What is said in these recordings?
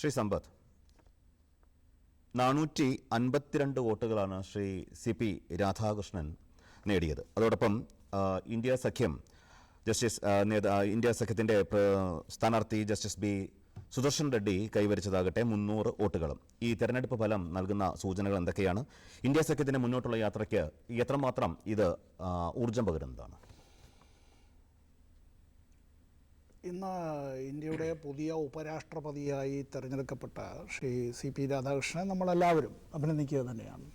ശ്രീ സമ്പത്ത്, 452 വോട്ടുകളാണ് Shri CP Radhakrishnan നേടിയത്. അതോടൊപ്പം India സഖ്യത്തിൻ്റെ സ്ഥാനാർത്ഥി ജസ്റ്റിസ് B സുദർശൻ റെഡ്ഡി കൈവരിച്ചതാകട്ടെ 300 വോട്ടുകളും. ഈ തെരഞ്ഞെടുപ്പ് ഫലം നൽകുന്ന സൂചനകൾ എന്തൊക്കെയാണ്? ഇന്ത്യ സഖ്യത്തിൻ്റെ മുന്നോട്ടുള്ള യാത്രയ്ക്ക് എത്രമാത്രം ഇത് ഊർജം പകരുന്നതാണ്? ഇന്ന് ഇന്ത്യയുടെ പുതിയ ഉപരാഷ്ട്രപതിയായി തിരഞ്ഞെടുക്കപ്പെട്ട ശ്രീ CP രാധാകൃഷ്ണനെ നമ്മളെല്ലാവരും അഭിനന്ദിക്കുക തന്നെയാണ്.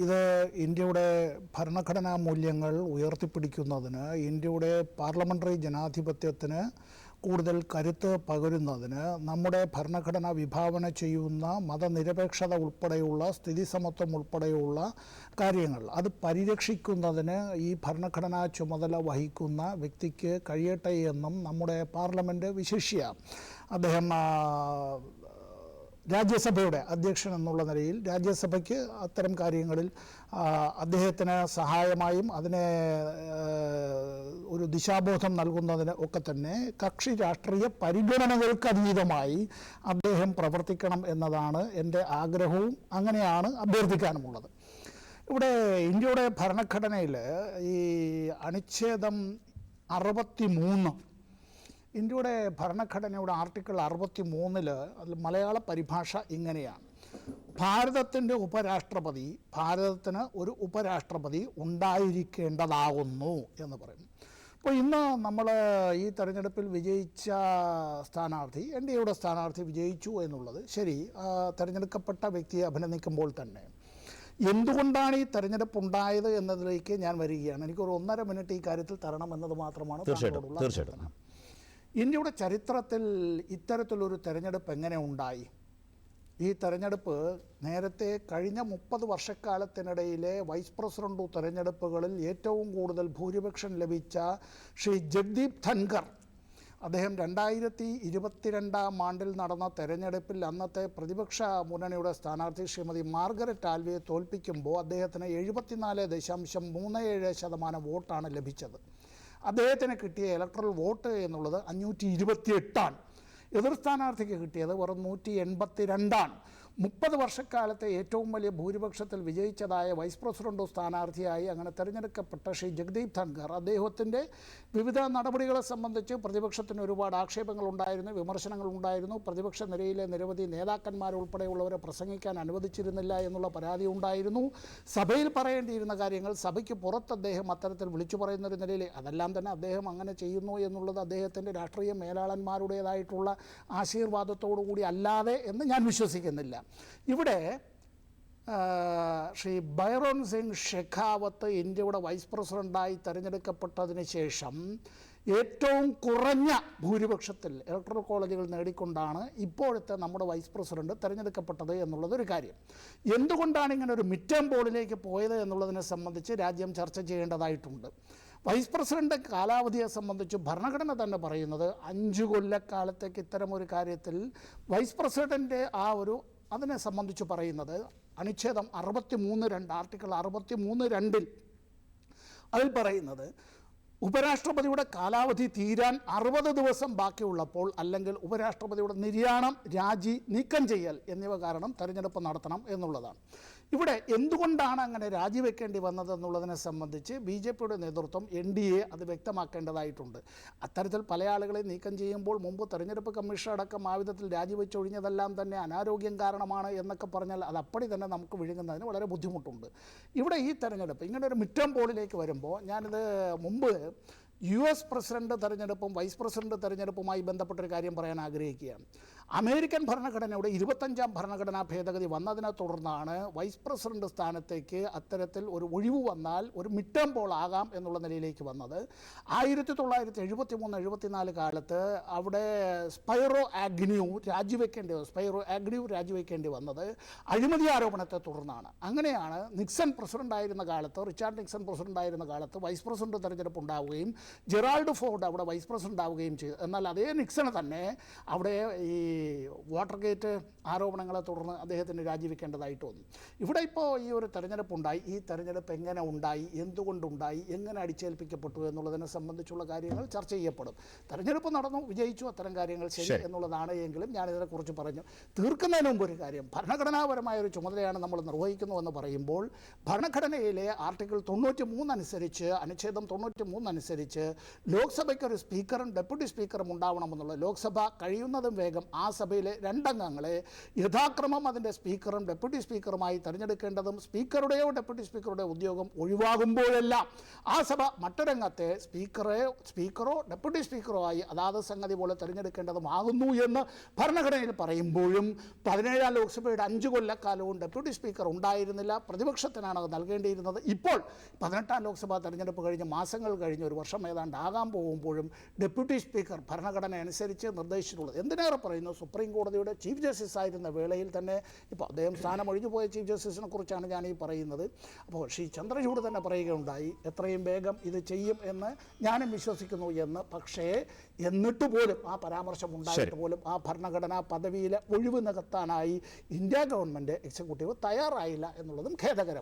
ഇത് ഇന്ത്യയുടെ ഭരണഘടനാ മൂല്യങ്ങൾ ഉയർത്തിപ്പിടിക്കുന്നതിന്, ഇന്ത്യയുടെ പാർലമെൻ്ററി ജനാധിപത്യത്തിന് കൂടുതൽ കരുത്ത് പകരുന്നതിന്, നമ്മുടെ ഭരണഘടന വിഭാവന ചെയ്യുന്ന മതനിരപേക്ഷത ഉൾപ്പെടെയുള്ള സ്ഥിതിസമത്വം ഉൾപ്പെടെയുള്ള കാര്യങ്ങൾ അത് പരിരക്ഷിക്കുന്നതിന് ഈ ഭരണഘടനാ ചുമതല വഹിക്കുന്ന വ്യക്തിക്ക് കഴിയട്ടെ എന്നും നമ്മുടെ പാർലമെൻറ്റ് വിശിഷ്യ അദ്ദേഹം രാജ്യസഭയുടെ അധ്യക്ഷൻ എന്നുള്ള നിലയിൽ രാജ്യസഭയ്ക്ക് അത്തരം കാര്യങ്ങളിൽ അദ്ദേഹത്തിന് സഹായമായും അതിനെ ഒരു ദിശാബോധം നൽകുന്നതിന് ഒക്കെ തന്നെ കക്ഷി രാഷ്ട്രീയ പരിഗണനകൾക്ക് അതീതമായി അദ്ദേഹം പ്രവർത്തിക്കണം എന്നതാണ് എൻ്റെ ആഗ്രഹവും അങ്ങനെയാണ് അഭ്യർത്ഥിക്കാനുമുള്ളത്. ഇവിടെ ഇന്ത്യയുടെ ഭരണഘടനയിൽ ഈ അനുച്ഛേദം 63, ഇന്ത്യയുടെ ഭരണഘടനയുടെ ആർട്ടിക്കിൾ 63 അതിൽ മലയാള പരിഭാഷ ഇങ്ങനെയാണ്: ഭാരതത്തിൻ്റെ ഉപരാഷ്ട്രപതി ഭാരതത്തിന് ഒരു ഉപരാഷ്ട്രപതി ഉണ്ടായിരിക്കേണ്ടതാകുന്നു എന്ന് പറയുന്നു. അപ്പോൾ ഇന്ന് നമ്മൾ ഈ തെരഞ്ഞെടുപ്പിൽ വിജയിച്ച സ്ഥാനാർത്ഥി, NDAയുടെ സ്ഥാനാർത്ഥി വിജയിച്ചു എന്നുള്ളത് ശരി, തിരഞ്ഞെടുക്കപ്പെട്ട വ്യക്തിയെ അഭിനന്ദിക്കുമ്പോൾ തന്നെ എന്തുകൊണ്ടാണ് ഈ തെരഞ്ഞെടുപ്പ് ഉണ്ടായത് എന്നതിലേക്ക് ഞാൻ വരികയാണ്. എനിക്കൊരു 1.5 മിനിറ്റ് ഈ കാര്യത്തിൽ തരണമെന്നത് മാത്രമാണ് തീർച്ചയായിട്ടും. ഇന്ത്യയുടെ ചരിത്രത്തിൽ ഇത്തരത്തിലൊരു തെരഞ്ഞെടുപ്പ് എങ്ങനെ ഉണ്ടായി? ഈ തെരഞ്ഞെടുപ്പ് നേരത്തെ കഴിഞ്ഞ 30 വർഷക്കാലത്തിനിടയിലെ വൈസ് പ്രസിഡന്റ് തെരഞ്ഞെടുപ്പുകളിൽ ഏറ്റവും കൂടുതൽ ഭൂരിപക്ഷം ലഭിച്ച ശ്രീ ജഗ്ദീപ് ധൻഖർ, അദ്ദേഹം 2022 ആണ്ടിൽ നടന്ന തെരഞ്ഞെടുപ്പിൽ അന്നത്തെ പ്രതിപക്ഷ മുന്നണിയുടെ സ്ഥാനാർത്ഥി ശ്രീമതി മാർഗരറ്റ് ആൽവിയെ തോൽപ്പിക്കുമ്പോൾ അദ്ദേഹത്തിന് 74.37% വോട്ടാണ് ലഭിച്ചത്. അദ്ദേഹത്തിന് കിട്ടിയ ഇലക്ട്രൽ വോട്ട് എന്നുള്ളത് 528 എതിർ സ്ഥാനാർത്ഥിക്ക് കിട്ടിയത് വെറും 182. 30 വർഷക്കാലത്തെ ഏറ്റവും വലിയ ഭൂരിപക്ഷത്തിൽ വിജയിച്ചതായ വൈസ് പ്രസിഡന്റ് സ്ഥാനാർത്ഥിയായി അങ്ങനെ തിരഞ്ഞെടുക്കപ്പെട്ട ശ്രീ ജഗ്ദീപ് ധൻഖർ, അദ്ദേഹത്തിൻ്റെ വിവിധ നടപടികളെ സംബന്ധിച്ച് പ്രതിപക്ഷത്തിന് ഒരുപാട് ആക്ഷേപങ്ങളുണ്ടായിരുന്നു, വിമർശനങ്ങളുണ്ടായിരുന്നു. പ്രതിപക്ഷ നിരയിലെ നിരവധി നേതാക്കന്മാരുൾപ്പെടെയുള്ളവരെ പ്രസംഗിക്കാൻ അനുവദിച്ചിരുന്നില്ല എന്നുള്ള പരാതി ഉണ്ടായിരുന്നു. സഭയിൽ പറയേണ്ടിയിരുന്ന കാര്യങ്ങൾ സഭയ്ക്ക് പുറത്ത് അദ്ദേഹം അത്തരത്തിൽ വിളിച്ചു പറയുന്നൊരു നിലയിൽ അതെല്ലാം തന്നെ അദ്ദേഹം അങ്ങനെ ചെയ്യുന്നു എന്നുള്ളത് അദ്ദേഹത്തിൻ്റെ രാഷ്ട്രീയ മേലാളന്മാരുടേതായിട്ടുള്ള ആശീർവാദത്തോടു കൂടി അല്ലാതെ എന്ന് ഞാൻ വിശ്വസിക്കുന്നില്ല. ഇവിടെ ശ്രീ ബൈറോൺ സിംഗ് ഷെഖാവത്ത് ഇന്ത്യയുടെ വൈസ് പ്രസിഡൻ്റായി തിരഞ്ഞെടുക്കപ്പെട്ടതിന് ശേഷം ഏറ്റവും കുറഞ്ഞ ഭൂരിപക്ഷത്തിൽ ഇലക്ടറൽ കോളേജുകൾ നേടിക്കൊണ്ടാണ് ഇപ്പോഴത്തെ നമ്മുടെ വൈസ് പ്രസിഡന്റ് തിരഞ്ഞെടുക്കപ്പെട്ടത് എന്നുള്ളതൊരു കാര്യം. എന്തുകൊണ്ടാണ് ഇങ്ങനെ ഒരു മിഡ് ടേം പോളിലേക്ക് പോയത് എന്നുള്ളതിനെ സംബന്ധിച്ച് രാജ്യം ചർച്ച ചെയ്യേണ്ടതായിട്ടുണ്ട്. വൈസ് പ്രസിഡന്റ് കാലാവധിയെ സംബന്ധിച്ച് ഭരണഘടന തന്നെ പറയുന്നത് 5 കൊല്ലക്കാലത്തേക്ക് ഇത്തരമൊരു കാര്യത്തിൽ വൈസ് പ്രസിഡന്റ് അതിനെ സംബന്ധിച്ച് പറയുന്നത് അനുച്ഛേദം 63(2) ആർട്ടിക്കിൾ 63(2) അതിൽ പറയുന്നത് ഉപരാഷ്ട്രപതിയുടെ കാലാവധി തീരാൻ 60 ദിവസം ബാക്കിയുള്ളപ്പോൾ അല്ലെങ്കിൽ ഉപരാഷ്ട്രപതിയുടെ നിര്യാണം, രാജി, നീക്കം ചെയ്യൽ എന്നിവ കാരണം തെരഞ്ഞെടുപ്പ് നടത്തണം എന്നുള്ളതാണ്. ഇവിടെ എന്തുകൊണ്ടാണ് അങ്ങനെ രാജിവെക്കേണ്ടി വന്നതെന്നുള്ളതിനെ സംബന്ധിച്ച് BJPയുടെ നേതൃത്വം NDA അത് വ്യക്തമാക്കേണ്ടതായിട്ടുണ്ട്. അത്തരത്തിൽ പല ആളുകളെ നീക്കം ചെയ്യുമ്പോൾ മുമ്പ് തെരഞ്ഞെടുപ്പ് കമ്മീഷൻ അടക്കം ആ വിധത്തിൽ രാജിവെച്ചൊഴിഞ്ഞതെല്ലാം തന്നെ അനാരോഗ്യം കാരണമാണ് എന്നൊക്കെ പറഞ്ഞാൽ അത് അപ്പടി തന്നെ നമുക്ക് വിഴുങ്ങുന്നതിന് വളരെ ബുദ്ധിമുട്ടുണ്ട്. ഇവിടെ ഈ തെരഞ്ഞെടുപ്പ് ഇങ്ങനെ ഒരു മിഡ് ടേം പോളിലേക്ക് വരുമ്പോൾ ഞാനിത് മുമ്പ് US പ്രസിഡന്റ് തെരഞ്ഞെടുപ്പും വൈസ് പ്രസിഡന്റ് തെരഞ്ഞെടുപ്പുമായി ബന്ധപ്പെട്ടൊരു കാര്യം പറയാൻ ആഗ്രഹിക്കുകയാണ്. അമേരിക്കൻ ഭരണഘടനയുടെ 25-ാം ഭരണഘടനാ ഭേദഗതി വന്നതിനെ തുടർന്നാണ് വൈസ് പ്രസിഡന്റ് സ്ഥാനത്തേക്ക് അത്തരത്തിൽ ഒരു ഒഴിവ് വന്നാൽ ഒരു മിഡ് ടേം പോൾ ആകാം എന്നുള്ള നിലയിലേക്ക് വന്നത്. 1973-74 കാലത്ത് അവിടെ സ്പൈറോ ആഗ്ന്യൂ രാജിവെക്കേണ്ടി വന്നത് അഴിമതി ആരോപണത്തെ തുടർന്നാണ്. അങ്ങനെയാണ് നിക്സൺ പ്രസിഡൻ്റായിരുന്ന കാലത്ത്, റിച്ചാർഡ് നിക്സൺ പ്രസിഡൻ്റായിരുന്ന കാലത്ത് വൈസ് പ്രസിഡന്റ് തെരഞ്ഞെടുപ്പ് ഉണ്ടാവുകയും ജെറാൾഡ് ഫോർഡ് അവിടെ വൈസ് പ്രസിഡന്റ് ആവുകയും ചെയ്തു. എന്നാൽ അതേ നിക്സണ് തന്നെ അവിടെ ഈ വാട്ടർ ഗേറ്റ് ആരോപണങ്ങളെ തുടർന്ന് അദ്ദേഹത്തിന് രാജിവെക്കേണ്ടതായിട്ട് വന്നു. ഇവിടെ ഇപ്പോൾ ഈ ഒരു തെരഞ്ഞെടുപ്പുണ്ടായി. ഈ തെരഞ്ഞെടുപ്പ് എങ്ങനെ ഉണ്ടായി, എന്തുകൊണ്ടുണ്ടായി, എങ്ങനെ അടിച്ചേൽപ്പിക്കപ്പെട്ടു എന്നുള്ളതിനെ സംബന്ധിച്ചുള്ള കാര്യങ്ങൾ ചർച്ച ചെയ്യപ്പെടും. തെരഞ്ഞെടുപ്പ് നടന്നു, വിജയിച്ചു, അത്തരം കാര്യങ്ങൾ ശരി എന്നുള്ളതാണ്. എങ്കിലും ഞാനിതിനെക്കുറിച്ച് പറഞ്ഞു തീർക്കുന്നതിന് മുമ്പ് ഒരു കാര്യം, ഭരണഘടനാപരമായ ഒരു ചുമതലയാണ് നമ്മൾ നിർവഹിക്കുന്നുവെന്ന് പറയുമ്പോൾ ഭരണഘടനയിലെ ആർട്ടിക്കിൾ 93 അനുസരിച്ച്, അനുച്ഛേദം 93 അനുസരിച്ച് ലോക്സഭയ്ക്കൊരു സ്പീക്കറും ഡെപ്യൂട്ടി സ്പീക്കറും ഉണ്ടാവണമെന്നുള്ളത്. ലോക്സഭ കഴിയുന്നതും വേഗം ആ സഭയിലെ 2 അംഗങ്ങളെ യഥാക്രമം അതിൻ്റെ സ്പീക്കറും ഡെപ്യൂട്ടി സ്പീക്കറുമായി തിരഞ്ഞെടുക്കേണ്ടതും സ്പീക്കറുടെയോ ഡെപ്യൂട്ടി സ്പീക്കറുടെയോ ഉദ്യോഗം ഒഴിവാകുമ്പോഴെല്ലാം ആ സഭ മറ്റൊരംഗത്തെ സ്പീക്കറോ ഡെപ്യൂട്ടി സ്പീക്കറോ ആയി അതാത് സംഗതി പോലെ തിരഞ്ഞെടുക്കേണ്ടതുമാകുന്നു എന്ന് ഭരണഘടനയിൽ പറയുമ്പോഴും 17ാം ലോക്സഭയുടെ 5 കൊല്ലക്കാലവും ഡെപ്യൂട്ടി സ്പീക്കർ ഉണ്ടായിരുന്നില്ല. പ്രതിപക്ഷത്തിനാണ് അത് നൽകേണ്ടിയിരുന്നത്. ഇപ്പോൾ 18ാം ലോക്സഭാ തെരഞ്ഞെടുപ്പ് കഴിഞ്ഞ് മാസങ്ങൾ കഴിഞ്ഞ് ഒരു വർഷം ഏതാണ്ട് ആകാൻ പോകുമ്പോഴും ഡെപ്യൂട്ടി സ്പീക്കർ ഭരണഘടന അനുസരിച്ച് നിർദ്ദേശിച്ചിട്ടുള്ളത്. എന്തിനേറെ പറയുന്നു, സുപ്രീം കോടതിയുടെ ചീഫ് ജസ്റ്റിസ് ആയിരുന്ന വേളയിൽ തന്നെ, ഇപ്പോൾ അദ്ദേഹം സ്ഥാനം ഒഴിഞ്ഞുപോയ ചീഫ് ജസ്റ്റിസിനെ കുറിച്ചാണ് ഞാൻ ഈ പറയുന്നത്. അപ്പോൾ ശ്രീ ചന്ദ്രചൂഡ് തന്നെ പറയുകയുണ്ടായി എത്രയും വേഗം ഇത് ചെയ്യും എന്ന് ഞാനും വിശ്വസിക്കുന്നു എന്ന്. പക്ഷേ എന്നിട്ട് പോലും ആ പരാമർശം ഉണ്ടായിട്ട് പോലും ആ ഭരണഘടനാ പദവിയിലെ ഒഴിവ് നികത്താനായി ഇന്ത്യ ഗവൺമെൻറ് എക്സിക്യൂട്ടീവ് തയ്യാറായില്ല എന്നുള്ളതും ഖേദകരമാണ്.